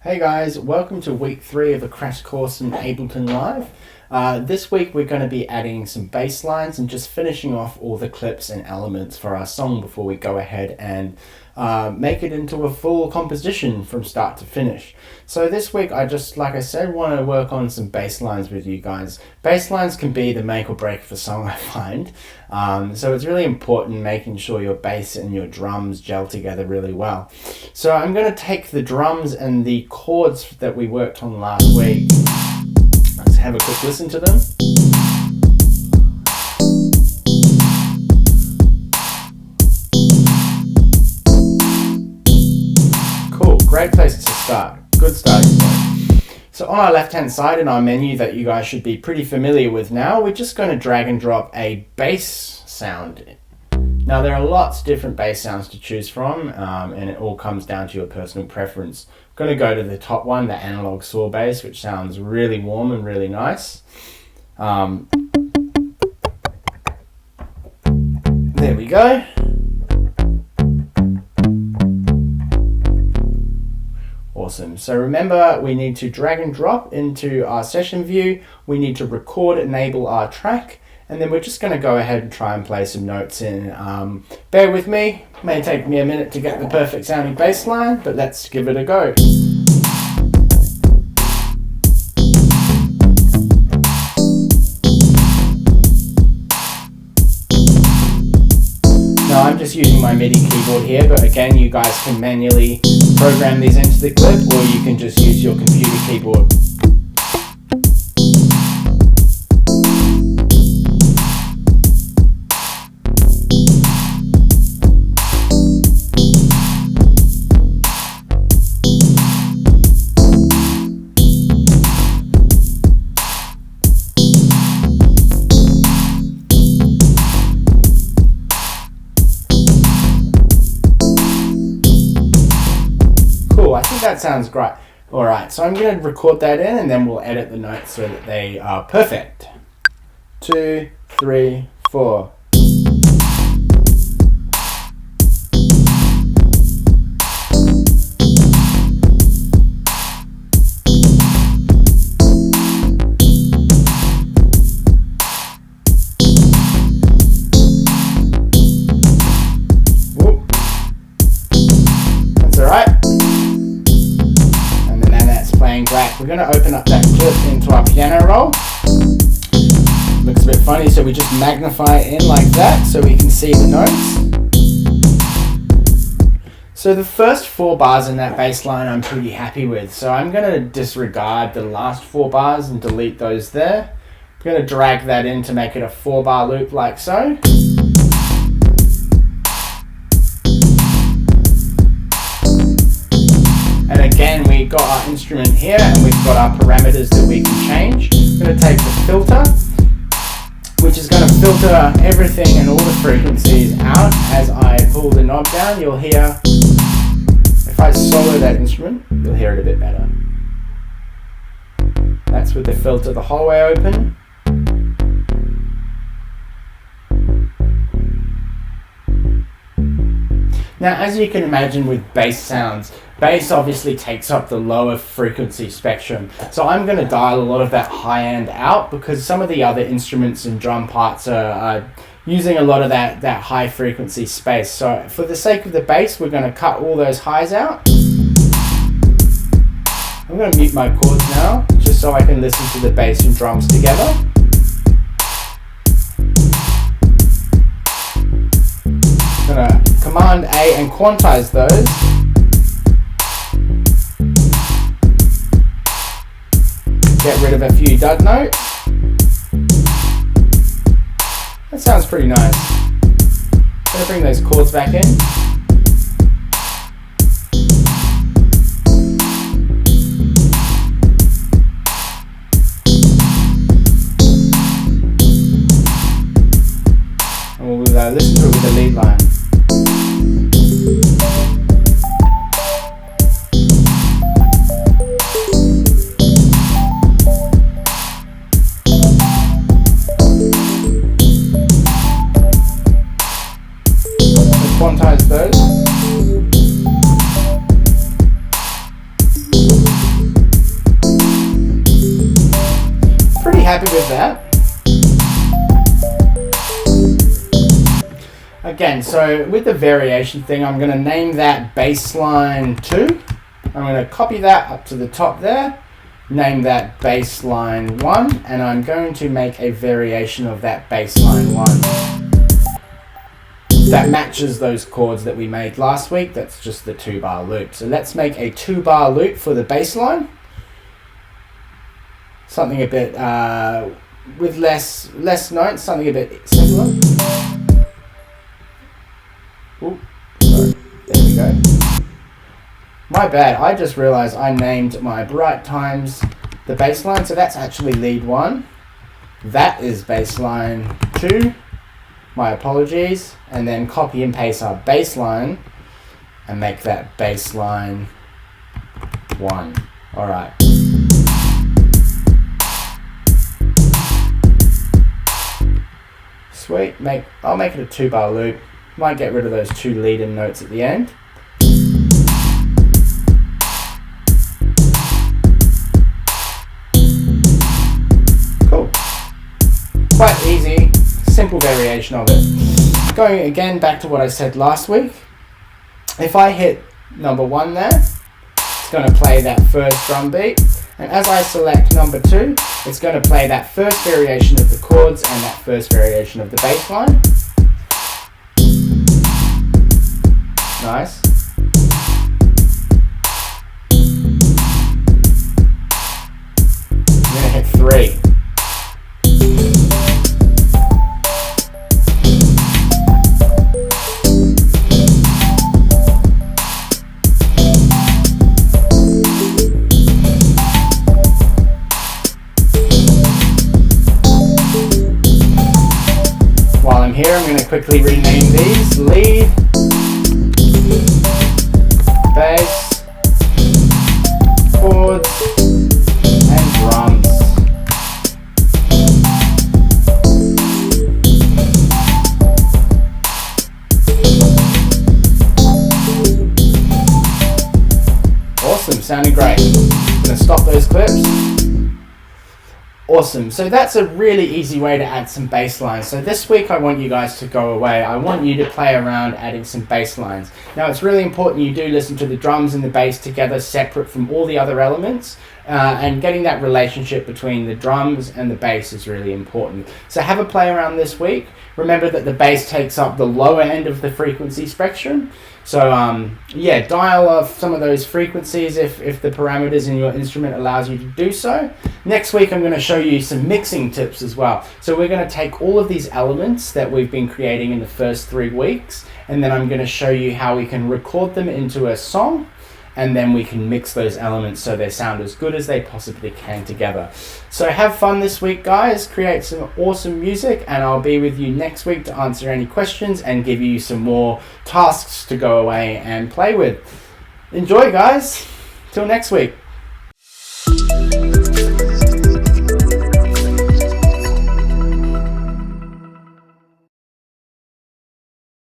Hey guys, welcome to week 3 of a crash course in Ableton Live. This week we're going to be adding some bass lines and just finishing off all the clips and elements for our song before we go ahead and make it into a full composition from start to finish. So this week I just, like I said, want to work on some bass lines with you guys. Bass lines can be the make or break of a song, I find. So it's really important making sure your bass and your drums gel together really well. So I'm going to take the drums and the chords that we worked on last week. Let's have a quick listen to them. Cool, great place to start. Good starting point. So on our left hand side in our menu that you guys should be pretty familiar with now, we're just going to drag and drop a bass sound. Now there are lots of different bass sounds to choose from, and it all comes down to your personal preference. I'm going to go to the top one, the analog saw bass, which sounds really warm and really nice. There we go. Awesome. So remember, we need to drag and drop into our session view. We need to record, enable our track, and then we're just going to go ahead and try and play some notes in. Bear with me. It may take me a minute to get the perfect sounding bass line, but let's give it a go. Now I'm just using my MIDI keyboard here, but again, you guys can manually program these into the clip, or you can just use your computer keyboard. I think that sounds great. Alright, so I'm going to record that in and then we'll edit the notes so that they are perfect. 2, 3, 4. That's alright. Great. We're going to open up that clip into our piano roll. Looks a bit funny, so we just magnify it in like that so we can see the notes. So the first 4 bars in that bass line I'm pretty happy with. So I'm going to disregard the last 4 bars and delete those there. I'm going to drag that in to make it a 4-bar loop like so. And again, we've got our instrument here and we've got our parameters that we can change. I'm going to take the filter, which is going to filter everything and all the frequencies out. As I pull the knob down, you'll hear, if I solo that instrument, you'll hear it a bit better. That's with the filter the whole way open. Now, as you can imagine with bass sounds, bass obviously takes up the lower frequency spectrum. So I'm going to dial a lot of that high end out because some of the other instruments and drum parts are using a lot of that high frequency space. So for the sake of the bass, we're going to cut all those highs out. I'm going to mute my chords now, just so I can listen to the bass and drums together. I'm going to Command A and quantize those. Get rid of a few dud notes. That sounds pretty nice. I'm going to bring those chords back in. And we'll listen to it with the lead line. Quantize those. again, so with the variation thing, I'm going to name that baseline 2. I'm going to copy that up to the top there, name that baseline 1, and I'm going to make a variation of that baseline 1 that matches those chords that we made last week. That's just the 2-bar loop. So let's make a 2-bar loop for the baseline. Something a bit with less notes, something a bit simpler. Ooh, sorry. There we go. My bad, I just realized I named my bright times the baseline, so that's actually lead 1. That is baseline 2. My apologies. And then copy and paste our baseline and make that baseline 1. Alright. Sweet. I'll make it a 2-bar loop. Might get rid of those 2 lead-in notes at the end. Cool. Quite easy, simple variation of it. Going again back to what I said last week. If I hit number 1 there, it's going to play that first drum beat. And as I select number 2, it's going to play that first variation of the chords and that first variation of the bass line. Nice. I'm going to hit 3. Here I'm going to quickly rename these: lead, bass, chords, and drums. Awesome, sounding great. I'm going to stop those clips. Awesome, so that's a really easy way to add some bass lines. So this week I want you guys to go away. I want you to play around adding some bass lines. Now it's really important you do listen to the drums and the bass together separate from all the other elements, and getting that relationship between the drums and the bass is really important. So have a play around this week. Remember that the bass takes up the lower end of the frequency spectrum. So yeah, dial off some of those frequencies if the parameters in your instrument allows you to do so. Next week I'm going to show you some mixing tips as well. So we're going to take all of these elements that we've been creating in the first 3 weeks, and then I'm going to show you how we can record them into a song, and then we can mix those elements so they sound as good as they possibly can together. So have fun this week, guys. Create some awesome music, and I'll be with you next week to answer any questions and give you some more tasks to go away and play with. Enjoy, guys. Till next week.